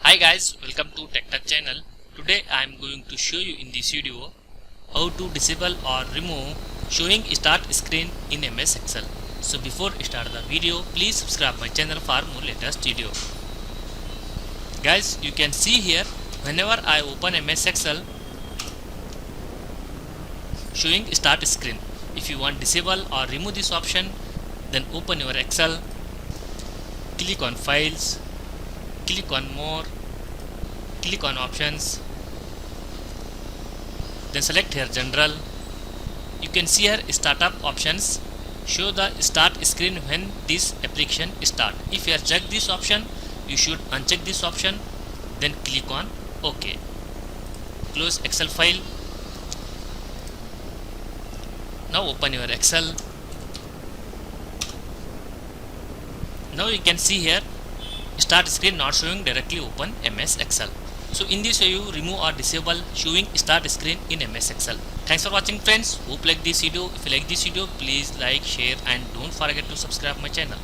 Hi guys, welcome to TechTouch channel. Today I am going to show you in this video how to disable or remove showing start screen in MS Excel. So before start the video, please subscribe my channel for more latest video. Guys, you can see here whenever I open MS Excel showing start screen. If you want disable or remove this option, then open your Excel, click on files, click on more, click on options, then select here general. You can see here startup options, show the start screen when this application start. If you have checked this option, you should uncheck this option, then click on OK. Close Excel file. Now open your Excel. Now you can see here start screen not showing directly open MS Excel. So in this way you remove or disable showing start screen in MS Excel. Thanks for watching friends. Hope you like this video. If you like this video, please like, share and don't forget to subscribe my channel.